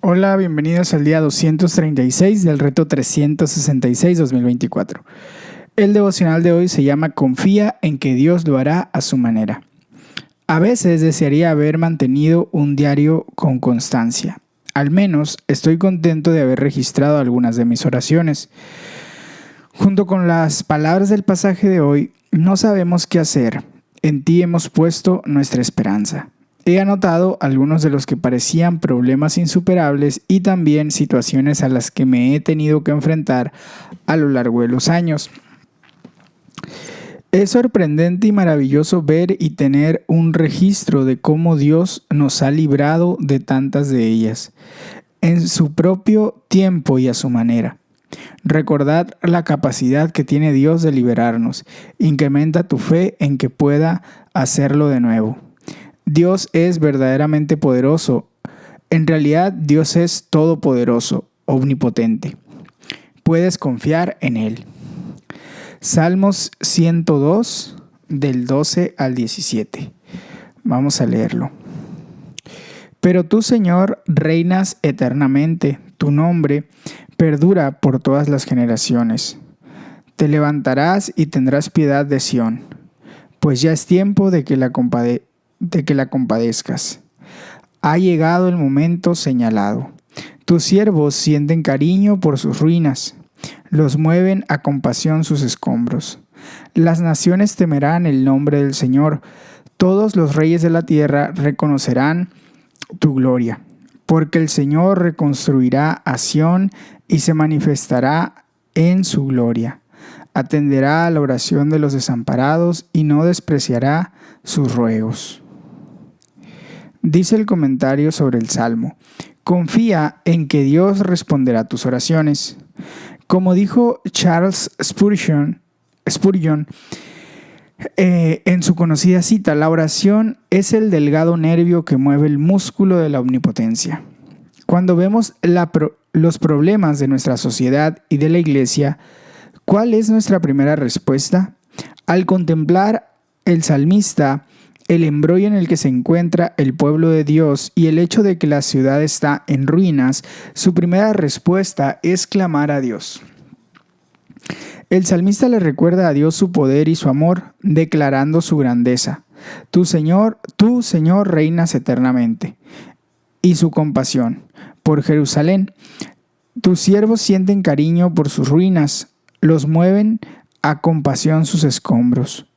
Hola, bienvenidos al día 236 del reto 366-2024. El devocional de hoy se llama Confía en que Dios lo hará a su manera. A veces desearía haber mantenido un diario con constancia. Al menos estoy contento de haber registrado algunas de mis oraciones. Junto con las palabras del pasaje de hoy, no sabemos qué hacer. En ti hemos puesto nuestra esperanza. He anotado algunos de los que parecían problemas insuperables y también situaciones a las que me he tenido que enfrentar a lo largo de los años. Es sorprendente y maravilloso ver y tener un registro de cómo Dios nos ha librado de tantas de ellas, en su propio tiempo y a su manera. Recordad la capacidad que tiene Dios de liberarnos. Incrementa tu fe en que pueda hacerlo de nuevo. Dios es verdaderamente poderoso. En realidad, Dios es todopoderoso, omnipotente. Puedes confiar en Él. Salmos 102, del 12 al 17. Vamos a leerlo. Pero tú, Señor, reinas eternamente. Tu nombre perdura por todas las generaciones. Te levantarás y tendrás piedad de Sión, pues ya es tiempo de que la compadezcas. Ha llegado el momento señalado. Tus siervos sienten cariño por sus ruinas, los mueven a compasión sus escombros. Las naciones temerán el nombre del Señor, todos los reyes de la tierra reconocerán tu gloria, porque el Señor reconstruirá a Sión y se manifestará en su gloria. Atenderá a la oración de los desamparados y no despreciará sus ruegos. Dice el comentario sobre el Salmo: confía en que Dios responderá a tus oraciones. Como dijo Charles Spurgeon, en su conocida cita, la oración es el delgado nervio que mueve el músculo de la omnipotencia. Cuando vemos los problemas de nuestra sociedad y de la iglesia, ¿cuál es nuestra primera respuesta? Al contemplar el salmista, el embrollo en el que se encuentra el pueblo de Dios y el hecho de que la ciudad está en ruinas, su primera respuesta es clamar a Dios. El salmista le recuerda a Dios su poder y su amor, declarando su grandeza. Tú, Señor, reinas eternamente, y su compasión por Jerusalén. Tus siervos sienten cariño por sus ruinas, los mueven a compasión sus escombros.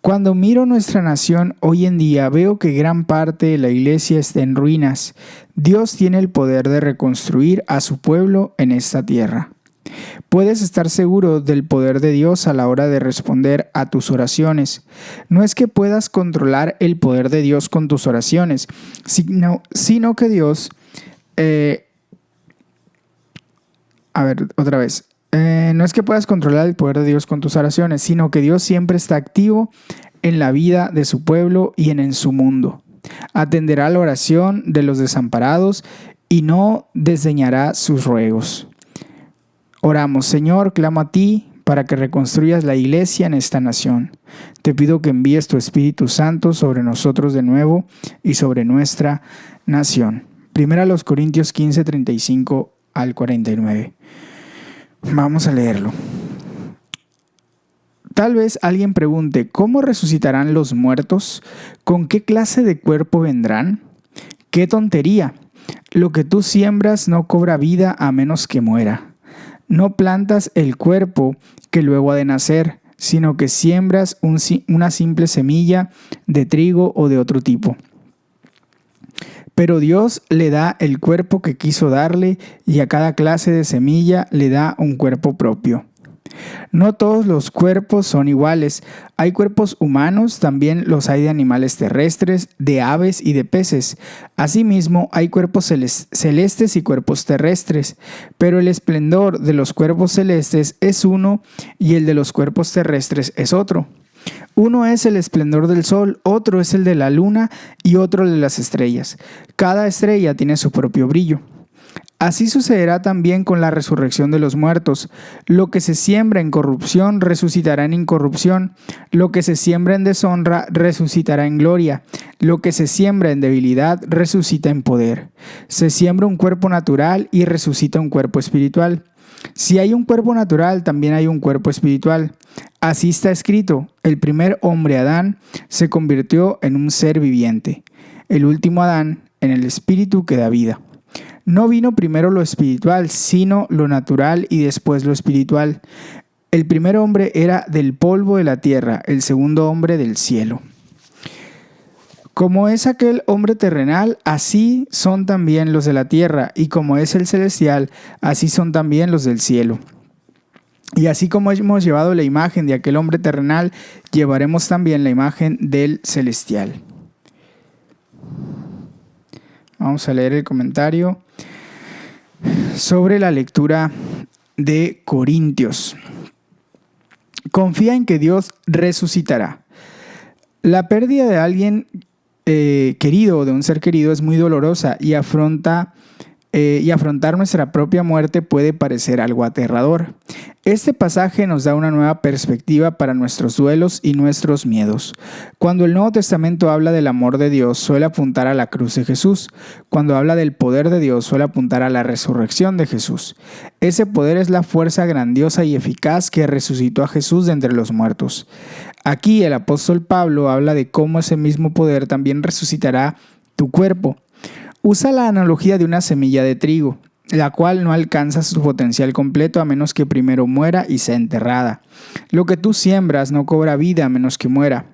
Cuando miro nuestra nación hoy en día, veo que gran parte de la iglesia está en ruinas. Dios tiene el poder de reconstruir a su pueblo en esta tierra. Puedes estar seguro del poder de Dios a la hora de responder a tus oraciones. No es que puedas controlar el poder de Dios con tus oraciones, sino que Dios... No es que puedas controlar el poder de Dios con tus oraciones, sino que Dios siempre está activo en la vida de su pueblo y en su mundo. Atenderá la oración de los desamparados y no desdeñará sus ruegos. Oramos: Señor, clamo a ti para que reconstruyas la iglesia en esta nación. Te pido que envíes tu Espíritu Santo sobre nosotros de nuevo y sobre nuestra nación. 1 Corintios 15, 35 al 49. Vamos a leerlo. Tal vez alguien pregunte: ¿cómo resucitarán los muertos? ¿Con qué clase de cuerpo vendrán? ¡Qué tontería! Lo que tú siembras no cobra vida a menos que muera. No plantas el cuerpo que luego ha de nacer, sino que siembras una simple semilla de trigo o de otro tipo. Pero Dios le da el cuerpo que quiso darle, y a cada clase de semilla le da un cuerpo propio. No todos los cuerpos son iguales. Hay cuerpos humanos, también los hay de animales terrestres, de aves y de peces. Asimismo, hay cuerpos celestes y cuerpos terrestres, pero el esplendor de los cuerpos celestes es uno y el de los cuerpos terrestres es otro. Uno es el esplendor del sol, otro es el de la luna y otro el de las estrellas. Cada estrella tiene su propio brillo. Así sucederá también con la resurrección de los muertos. Lo que se siembra en corrupción resucitará en incorrupción. Lo que se siembra en deshonra resucitará en gloria. Lo que se siembra en debilidad resucita en poder. Se siembra un cuerpo natural y resucita un cuerpo espiritual. Si hay un cuerpo natural, también hay un cuerpo espiritual. Así está escrito: el primer hombre, Adán, se convirtió en un ser viviente. El último Adán, en el espíritu que da vida. No vino primero lo espiritual, sino lo natural y después lo espiritual. El primer hombre era del polvo de la tierra, el segundo hombre del cielo. Como es aquel hombre terrenal, así son también los de la tierra, y como es el celestial, así son también los del cielo. Y así como hemos llevado la imagen de aquel hombre terrenal, llevaremos también la imagen del celestial. Vamos a leer el comentario sobre la lectura de Corintios. Confía en que Dios resucitará. La pérdida de alguien querido o de un ser querido es muy dolorosa y afrontar nuestra propia muerte puede parecer algo aterrador. Este pasaje nos da una nueva perspectiva para nuestros duelos y nuestros miedos. Cuando el Nuevo Testamento habla del amor de Dios, suele apuntar a la cruz de Jesús. Cuando habla del poder de Dios, suele apuntar a la resurrección de Jesús. Ese poder es la fuerza grandiosa y eficaz que resucitó a Jesús de entre los muertos. Aquí el apóstol Pablo habla de cómo ese mismo poder también resucitará tu cuerpo. Usa la analogía de una semilla de trigo, la cual no alcanza su potencial completo a menos que primero muera y sea enterrada. Lo que tú siembras no cobra vida a menos que muera.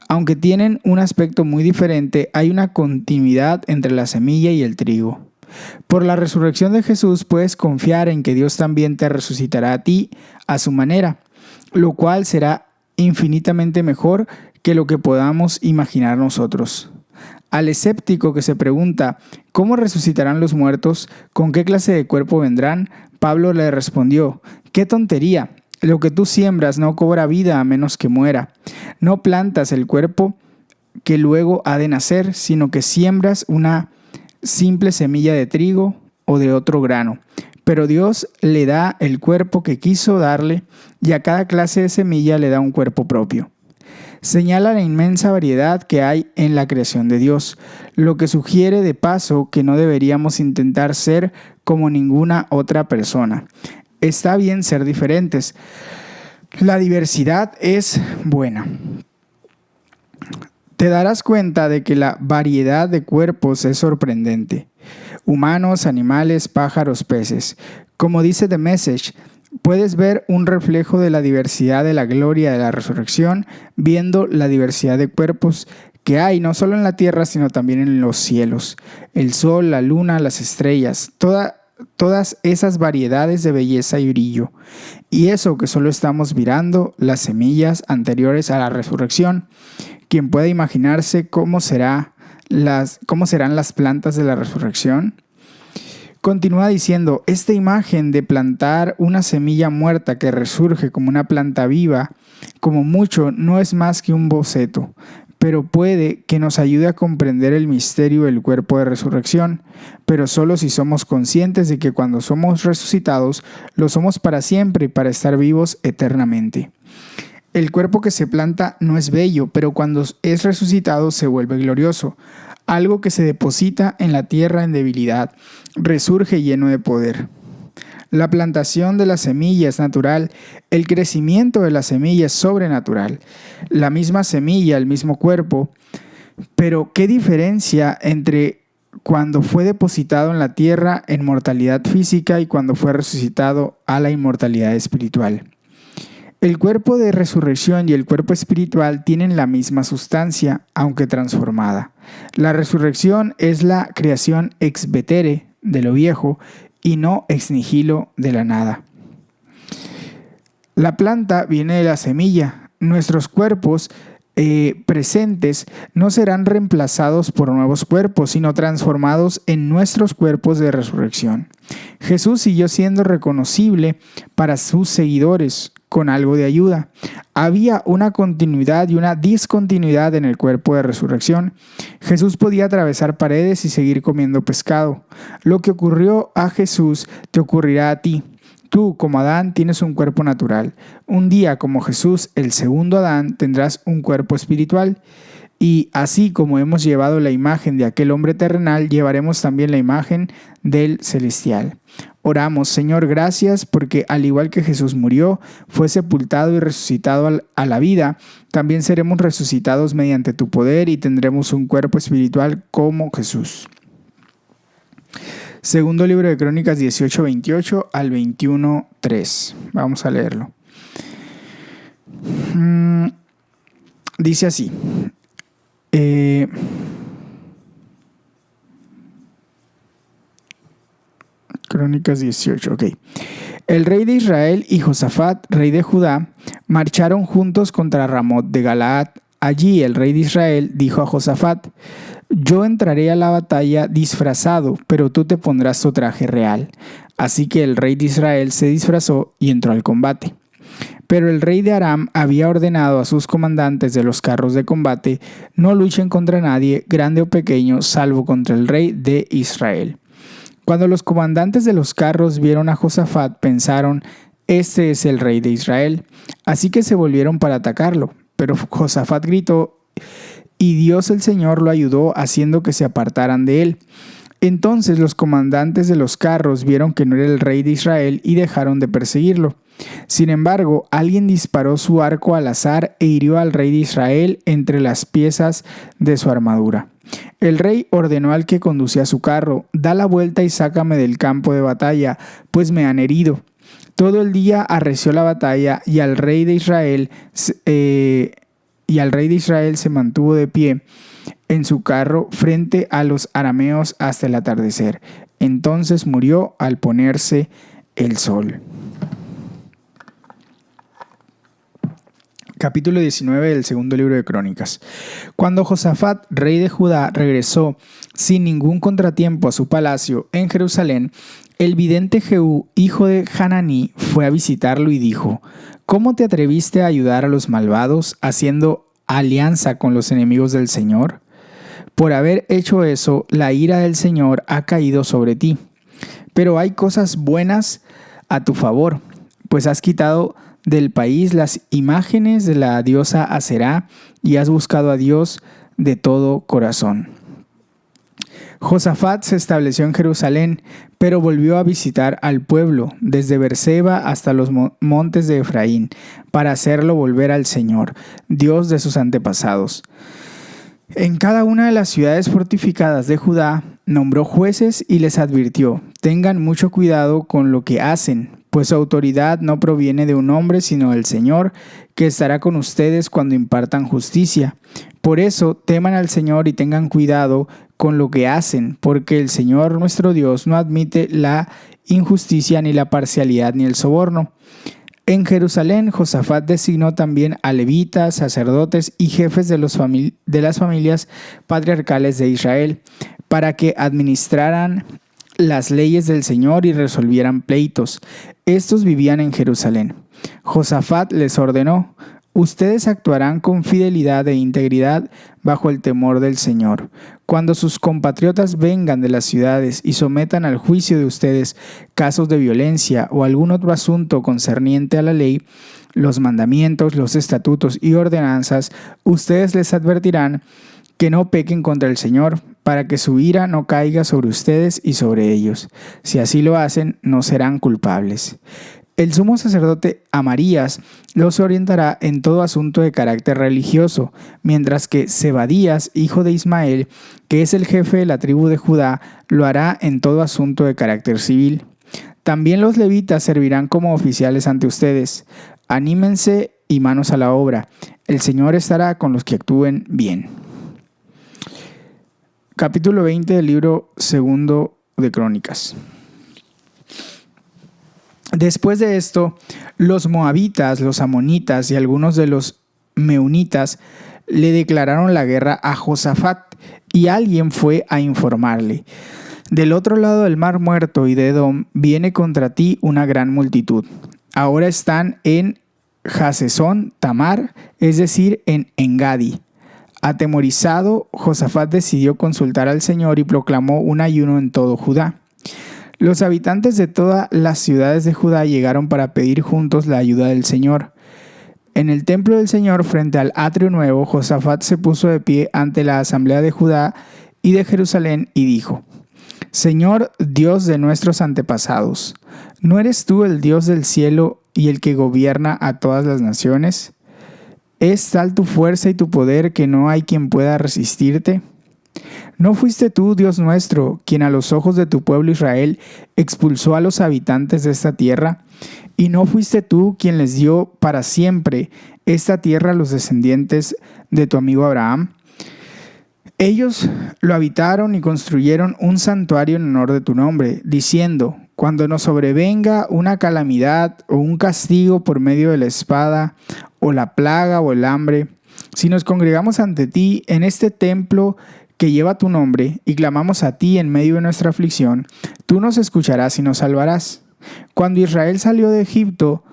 Aunque tienen un aspecto muy diferente, hay una continuidad entre la semilla y el trigo. Por la resurrección de Jesús puedes confiar en que Dios también te resucitará a ti a su manera, lo cual será infinitamente mejor que lo que podamos imaginar nosotros. Al escéptico que se pregunta ¿cómo resucitarán los muertos? ¿Con qué clase de cuerpo vendrán? Pablo le respondió: ¡qué tontería! Lo que tú siembras no cobra vida a menos que muera. No plantas el cuerpo que luego ha de nacer, sino que siembras una simple semilla de trigo o de otro grano. Pero Dios le da el cuerpo que quiso darle y a cada clase de semilla le da un cuerpo propio. Señala la inmensa variedad que hay en la creación de Dios, lo que sugiere de paso que no deberíamos intentar ser como ninguna otra persona. Está bien ser diferentes. La diversidad es buena. Te darás cuenta de que la variedad de cuerpos es sorprendente. Humanos, animales, pájaros, peces. Como dice The Message, puedes ver un reflejo de la diversidad de la gloria de la resurrección viendo la diversidad de cuerpos que hay no solo en la tierra sino también en los cielos. El sol, la luna, las estrellas, todas esas variedades de belleza y brillo. Y eso que solo estamos mirando, las semillas anteriores a la resurrección. ¿Quién puede imaginarse cómo serán las plantas de la resurrección? Continúa diciendo, esta imagen de plantar una semilla muerta que resurge como una planta viva, como mucho, no es más que un boceto, pero puede que nos ayude a comprender el misterio del cuerpo de resurrección, pero solo si somos conscientes de que cuando somos resucitados, lo somos para siempre y para estar vivos eternamente. El cuerpo que se planta no es bello, pero cuando es resucitado se vuelve glorioso. Algo que se deposita en la tierra en debilidad, resurge lleno de poder. La plantación de la semilla es natural, el crecimiento de la semilla es sobrenatural. La misma semilla, el mismo cuerpo, pero ¿qué diferencia entre cuando fue depositado en la tierra en mortalidad física y cuando fue resucitado a la inmortalidad espiritual? El cuerpo de resurrección y el cuerpo espiritual tienen la misma sustancia, aunque transformada. La resurrección es la creación ex vetere de lo viejo y no ex nihilo de la nada. La planta viene de la semilla. Nuestros cuerpos presentes no serán reemplazados por nuevos cuerpos, sino transformados en nuestros cuerpos de resurrección. Jesús siguió siendo reconocible para sus seguidores con algo de ayuda. Había una continuidad y una discontinuidad en el cuerpo de resurrección. Jesús podía atravesar paredes y seguir comiendo pescado. Lo que ocurrió a Jesús te ocurrirá a ti. Tú, como Adán, tienes un cuerpo natural. Un día, como Jesús, el segundo Adán, tendrás un cuerpo espiritual. Y así como hemos llevado la imagen de aquel hombre terrenal, llevaremos también la imagen del celestial. Oramos, Señor, gracias porque al igual que Jesús murió, fue sepultado y resucitado a la vida, también seremos resucitados mediante tu poder y tendremos un cuerpo espiritual como Jesús. Segundo libro de Crónicas 18:28 al 21:3. Vamos a leerlo. Dice así. Crónicas 18, ok. El rey de Israel y Josafat, rey de Judá, marcharon juntos contra Ramot de Galaad. Allí el rey de Israel dijo a Josafat: yo entraré a la batalla disfrazado, pero tú te pondrás tu traje real. Así que el rey de Israel se disfrazó y entró al combate. Pero el rey de Aram había ordenado a sus comandantes de los carros de combate: no luchen contra nadie, grande o pequeño, salvo contra el rey de Israel. Cuando los comandantes de los carros vieron a Josafat, pensaron: este es el rey de Israel. Así que se volvieron para atacarlo. Pero Josafat gritó, y Dios el Señor lo ayudó, haciendo que se apartaran de él. Entonces los comandantes de los carros vieron que no era el rey de Israel y dejaron de perseguirlo. Sin embargo, alguien disparó su arco al azar e hirió al rey de Israel entre las piezas de su armadura. El rey ordenó al que conducía su carro: da la vuelta y sácame del campo de batalla, pues me han herido. Todo el día arreció la batalla y al rey de Israel se mantuvo de pie en su carro frente a los arameos hasta el atardecer. Entonces murió al ponerse el sol. Capítulo 19 del segundo libro de Crónicas. Cuando Josafat, rey de Judá, regresó sin ningún contratiempo a su palacio en Jerusalén, el vidente Jehú, hijo de Hananí, fue a visitarlo y dijo: ¿cómo te atreviste a ayudar a los malvados, haciendo alianza con los enemigos del Señor? Por haber hecho eso, la ira del Señor ha caído sobre ti. Pero hay cosas buenas a tu favor, pues has quitado del país las imágenes de la diosa Aserá y has buscado a Dios de todo corazón. Josafat se estableció en Jerusalén, pero volvió a visitar al pueblo, desde Beerseba hasta los montes de Efraín, para hacerlo volver al Señor, Dios de sus antepasados. En cada una de las ciudades fortificadas de Judá nombró jueces y les advirtió: tengan mucho cuidado con lo que hacen, pues su autoridad no proviene de un hombre sino del Señor, que estará con ustedes cuando impartan justicia. Por eso teman al Señor y tengan cuidado con lo que hacen, porque el Señor nuestro Dios no admite la injusticia, ni la parcialidad, ni el soborno. En Jerusalén, Josafat designó también a levitas, sacerdotes y jefes de las familias patriarcales de Israel, para que administraran las leyes del Señor y resolvieran pleitos. Estos vivían en Jerusalén. Josafat les ordenó: ustedes actuarán con fidelidad e integridad bajo el temor del Señor. Cuando sus compatriotas vengan de las ciudades y sometan al juicio de ustedes casos de violencia o algún otro asunto concerniente a la ley, los mandamientos, los estatutos y ordenanzas, ustedes les advertirán que no pequen contra el Señor, para que su ira no caiga sobre ustedes y sobre ellos. Si así lo hacen, no serán culpables. El sumo sacerdote Amarías los orientará en todo asunto de carácter religioso, mientras que Zebadías, hijo de Ismael, que es el jefe de la tribu de Judá, lo hará en todo asunto de carácter civil. También los levitas servirán como oficiales ante ustedes. Anímense y manos a la obra. El Señor estará con los que actúen bien. Capítulo 20 del libro segundo de Crónicas. Después de esto, los moabitas, los amonitas y algunos de los meunitas le declararon la guerra a Josafat, y alguien fue a informarle: del otro lado del mar Muerto y de Edom viene contra ti una gran multitud. Ahora están en Hasezón Tamar, es decir, en Engadi. Atemorizado, Josafat decidió consultar al Señor y proclamó un ayuno en todo Judá. Los habitantes de todas las ciudades de Judá llegaron para pedir juntos la ayuda del Señor. En el templo del Señor, frente al atrio nuevo, Josafat se puso de pie ante la asamblea de Judá y de Jerusalén y dijo: Señor, Dios de nuestros antepasados, ¿no eres tú el Dios del cielo y el que gobierna a todas las naciones? ¿Es tal tu fuerza y tu poder que no hay quien pueda resistirte? ¿No fuiste tú, Dios nuestro, quien a los ojos de tu pueblo Israel expulsó a los habitantes de esta tierra? ¿Y no fuiste tú quien les dio para siempre esta tierra a los descendientes de tu amigo Abraham? Ellos lo habitaron y construyeron un santuario en honor de tu nombre, diciendo: cuando nos sobrevenga una calamidad o un castigo por medio de la espada, o la plaga o el hambre, si nos congregamos ante ti en este templo que lleva tu nombre y clamamos a ti en medio de nuestra aflicción, tú nos escucharás y nos salvarás. Cuando Israel salió de Egipto,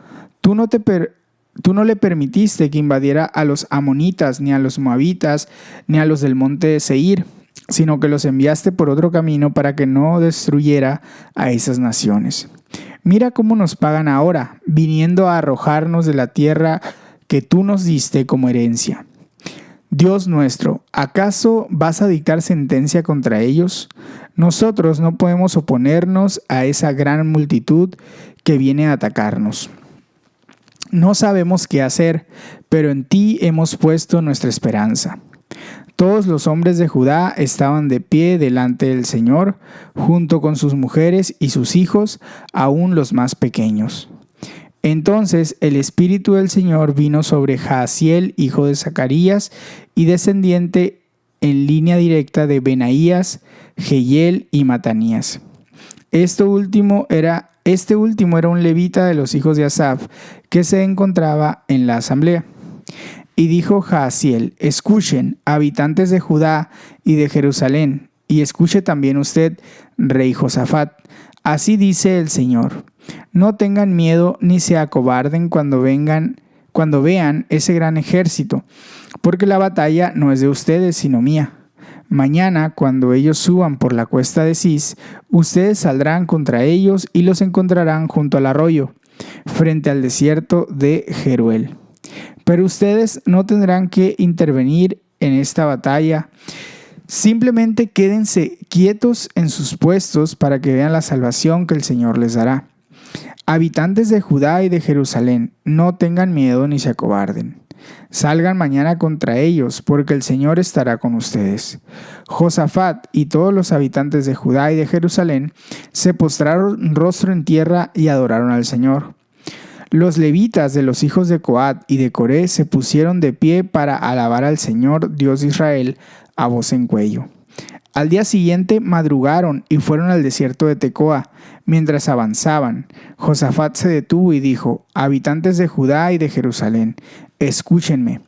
tú no le permitiste que invadiera a los amonitas, ni a los moabitas, ni a los del monte de Seir, sino que los enviaste por otro camino para que no destruyera a esas naciones. Mira cómo nos pagan ahora, viniendo a arrojarnos de la tierra que tú nos diste como herencia. Dios nuestro, ¿acaso vas a dictar sentencia contra ellos? Nosotros no podemos oponernos a esa gran multitud que viene a atacarnos. No sabemos qué hacer, pero en ti hemos puesto nuestra esperanza. Todos los hombres de Judá estaban de pie delante del Señor, junto con sus mujeres y sus hijos, aun los más pequeños. Entonces el Espíritu del Señor vino sobre Jaasiel, hijo de Zacarías, y descendiente en línea directa de Benaías, Jehiel y Matanías. Este último era un levita de los hijos de Asaf, que se encontraba en la asamblea. Y dijo Jaasiel: escuchen, habitantes de Judá y de Jerusalén, y escuche también usted, rey Josafat. Así dice el Señor: no tengan miedo ni se acobarden cuando vean ese gran ejército, porque la batalla no es de ustedes, sino mía. Mañana, cuando ellos suban por la cuesta de Cis, ustedes saldrán contra ellos y los encontrarán junto al arroyo, frente al desierto de Jeruel. Pero ustedes no tendrán que intervenir en esta batalla. Simplemente quédense quietos en sus puestos para que vean la salvación que el Señor les dará. Habitantes de Judá y de Jerusalén, no tengan miedo ni se acobarden. Salgan mañana contra ellos, porque el Señor estará con ustedes. Josafat y todos los habitantes de Judá y de Jerusalén se postraron rostro en tierra y adoraron al Señor. Los levitas de los hijos de Coat y de Coré se pusieron de pie para alabar al Señor, Dios de Israel, a voz en cuello. Al día siguiente madrugaron y fueron al desierto de Tecoa. Mientras avanzaban, Josafat se detuvo y dijo: habitantes de Judá y de Jerusalén, escúchenme.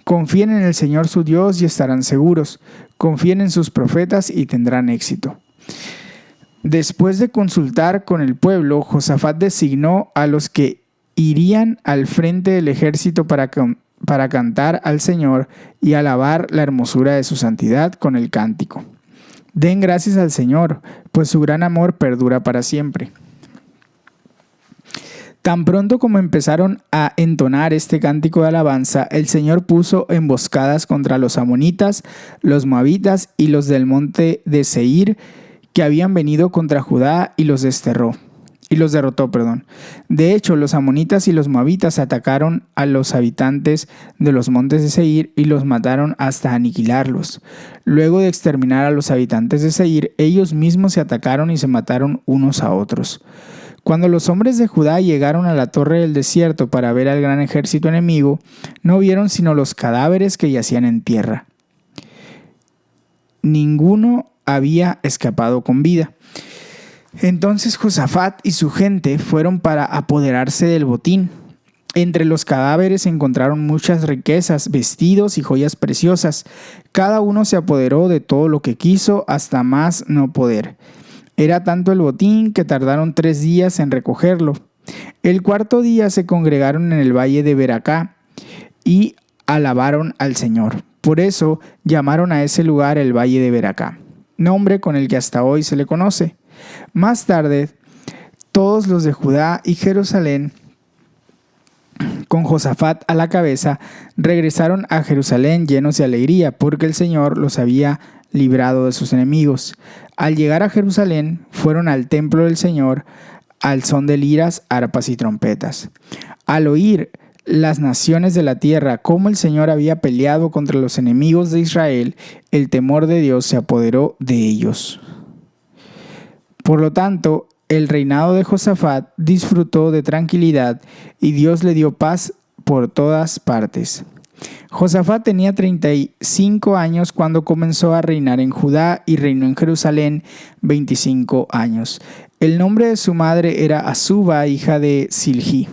Confíen en el Señor su Dios y estarán seguros. Confíen en sus profetas y tendrán éxito. Después de consultar con el pueblo, Josafat designó a los que irían al frente del ejército para cantar al Señor y alabar la hermosura de su santidad con el cántico. Den gracias al Señor, pues su gran amor perdura para siempre. Tan pronto como empezaron a entonar este cántico de alabanza, el Señor puso emboscadas contra los amonitas, los moabitas y los del monte de Seir, que habían venido contra Judá, y los derrotó. De hecho, los amonitas y los moabitas atacaron a los habitantes de los montes de Seir y los mataron hasta aniquilarlos. Luego de exterminar a los habitantes de Seir, ellos mismos se atacaron y se mataron unos a otros. Cuando los hombres de Judá llegaron a la torre del desierto para ver al gran ejército enemigo, no vieron sino los cadáveres que yacían en tierra. Ninguno había escapado con vida. Entonces Josafat y su gente fueron para apoderarse del botín. Entre los cadáveres encontraron muchas riquezas, vestidos y joyas preciosas. Cada uno se apoderó de todo lo que quiso hasta más no poder. Era tanto el botín que tardaron 3 días en recogerlo. El cuarto día se congregaron en el valle de Beracá y alabaron al Señor. Por eso llamaron a ese lugar el valle de Beracá, nombre con el que hasta hoy se le conoce. Más tarde, todos los de Judá y Jerusalén, con Josafat a la cabeza, regresaron a Jerusalén llenos de alegría, porque el Señor los había librado de sus enemigos. Al llegar a Jerusalén, fueron al templo del Señor al son de liras, arpas y trompetas. Al oír las naciones de la tierra cómo el Señor había peleado contra los enemigos de Israel, el temor de Dios se apoderó de ellos. Por lo tanto, el reinado de Josafat disfrutó de tranquilidad y Dios le dio paz por todas partes. Josafat tenía 35 años cuando comenzó a reinar en Judá y reinó en Jerusalén 25 años. El nombre de su madre era Azuba, hija de Silhi.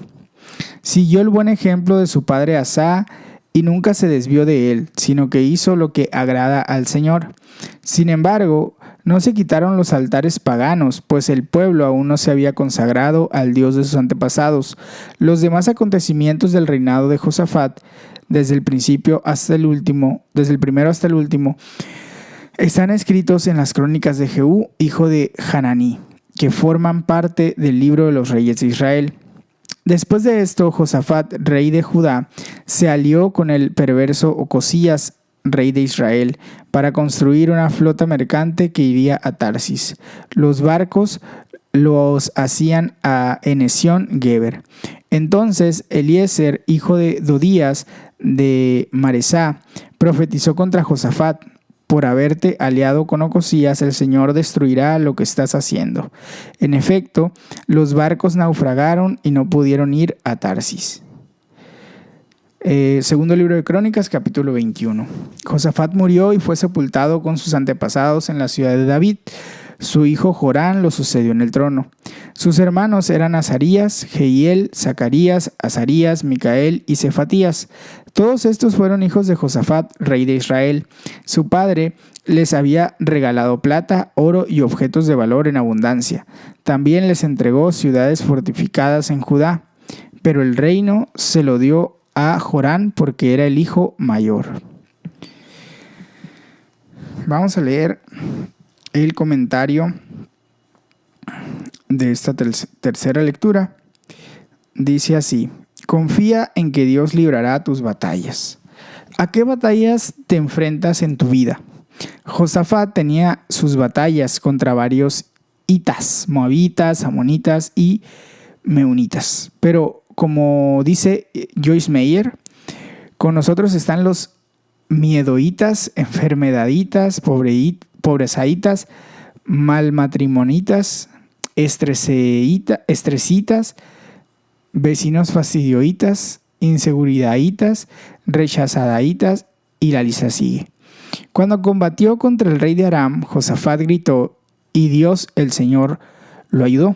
Siguió el buen ejemplo de su padre Asa y nunca se desvió de él, sino que hizo lo que agrada al Señor. Sin embargo, no se quitaron los altares paganos, pues el pueblo aún no se había consagrado al Dios de sus antepasados. Los demás acontecimientos del reinado de Josafat, desde el primero hasta el último, están escritos en las crónicas de Jehú, hijo de Hananí, que forman parte del libro de los reyes de Israel. Después de esto, Josafat, rey de Judá, se alió con el perverso Ocosías, rey de Israel, para construir una flota mercante que iría a Tarsis. Los barcos los hacían en Esión-Geber. Entonces Eliezer, hijo de Dodías de Maresá, profetizó contra Josafat: por haberte aliado con Ocosías, el Señor destruirá lo que estás haciendo. En efecto, los barcos naufragaron y no pudieron ir a Tarsis. Segundo libro de Crónicas, capítulo 21. Josafat murió y fue sepultado con sus antepasados en la ciudad de David. Su hijo Jorán lo sucedió en el trono. Sus hermanos eran Azarías, Jehiel, Zacarías, Azarías, Micael y Cefatías. Todos estos fueron hijos de Josafat, rey de Israel. Su padre les había regalado plata, oro y objetos de valor en abundancia. También les entregó ciudades fortificadas en Judá. Pero el reino se lo dio a Jorán porque era el hijo mayor. Vamos a leer el comentario de esta tercera lectura. Dice así: confía en que Dios librará tus batallas. ¿A qué batallas te enfrentas en tu vida? Josafat tenía sus batallas contra varios hitas, moabitas, amonitas y meunitas. Pero como dice Joyce Meyer, con nosotros están los miedoitas, enfermedaditas, pobrezaitas, malmatrimonitas, estresitas, vecinos fastidioitas, inseguridaditas, rechazadaitas, y la lista sigue. Cuando combatió contra el rey de Aram, Josafat gritó y Dios, el Señor, lo ayudó.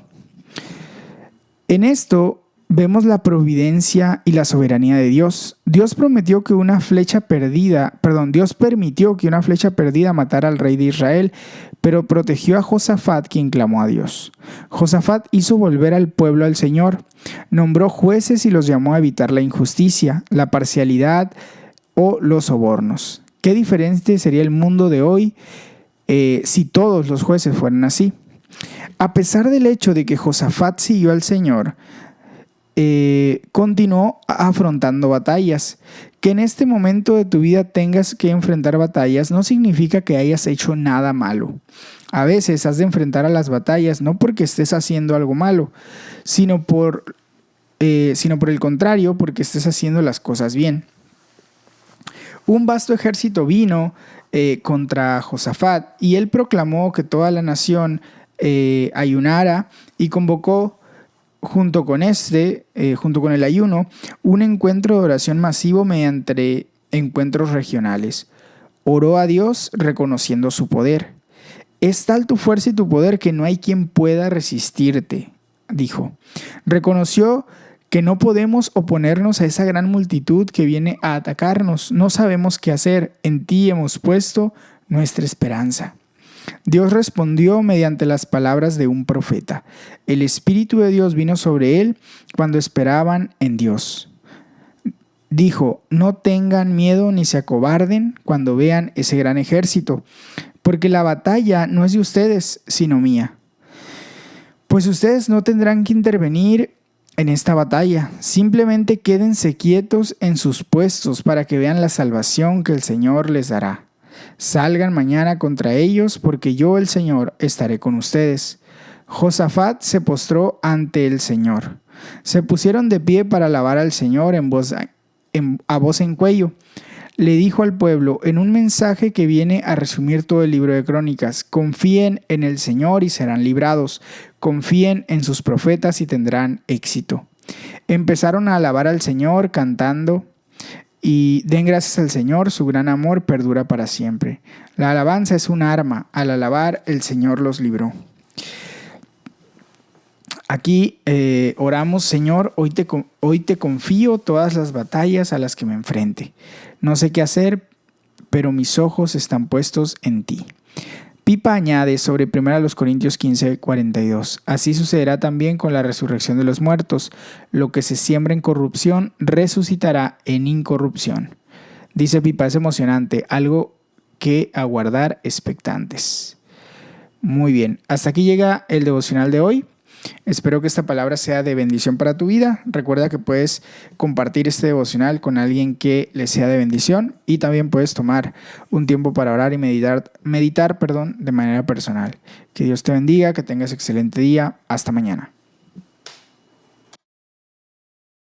En esto vemos la providencia y la soberanía de Dios. Dios permitió que una flecha perdida matara al rey de Israel, pero protegió a Josafat, quien clamó a Dios. Josafat hizo volver al pueblo al Señor, nombró jueces y los llamó a evitar la injusticia, la parcialidad o los sobornos. Qué diferente sería el mundo de hoy si todos los jueces fueran así. A pesar del hecho de que Josafat siguió al Señor, continuó afrontando batallas. Que en este momento de tu vida tengas que enfrentar batallas no significa que hayas hecho nada malo. A veces has de enfrentar a las batallas no porque estés haciendo algo malo, sino por el contrario, porque estés haciendo las cosas bien. Un vasto ejército vino contra Josafat y él proclamó que toda la nación ayunara y convocó junto con el ayuno, un encuentro de oración masivo mediante encuentros regionales. Oró a Dios reconociendo su poder. Es tal tu fuerza y tu poder que no hay quien pueda resistirte, dijo. Reconoció que no podemos oponernos a esa gran multitud que viene a atacarnos. No sabemos qué hacer. En ti hemos puesto nuestra esperanza. Dios respondió mediante las palabras de un profeta. El Espíritu de Dios vino sobre él cuando esperaban en Dios. Dijo: no tengan miedo ni se acobarden cuando vean ese gran ejército, porque la batalla no es de ustedes, sino mía. Pues ustedes no tendrán que intervenir en esta batalla, simplemente quédense quietos en sus puestos para que vean la salvación que el Señor les dará. Salgan mañana contra ellos, porque yo, el Señor, estaré con ustedes. Josafat se postró ante el Señor. Se pusieron de pie para alabar al Señor a voz en cuello. Le dijo al pueblo en un mensaje que viene a resumir todo el libro de Crónicas: confíen en el Señor y serán librados. Confíen en sus profetas y tendrán éxito. Empezaron a alabar al Señor cantando: y den gracias al Señor, su gran amor perdura para siempre. La alabanza es un arma. Al alabar, el Señor los libró. Aquí oramos: Señor, hoy te confío todas las batallas a las que me enfrente. No sé qué hacer, pero mis ojos están puestos en ti. Pipa añade sobre 1 Corintios 15:42: así sucederá también con la resurrección de los muertos. Lo que se siembra en corrupción resucitará en incorrupción. Dice Pipa, es emocionante, algo que aguardar expectantes. Muy bien, hasta aquí llega el devocional de hoy. Espero que esta palabra sea de bendición para tu vida. Recuerda que puedes compartir este devocional con alguien que le sea de bendición, y también puedes tomar un tiempo para orar y meditar de manera personal. Que Dios te bendiga, que tengas excelente día. Hasta mañana.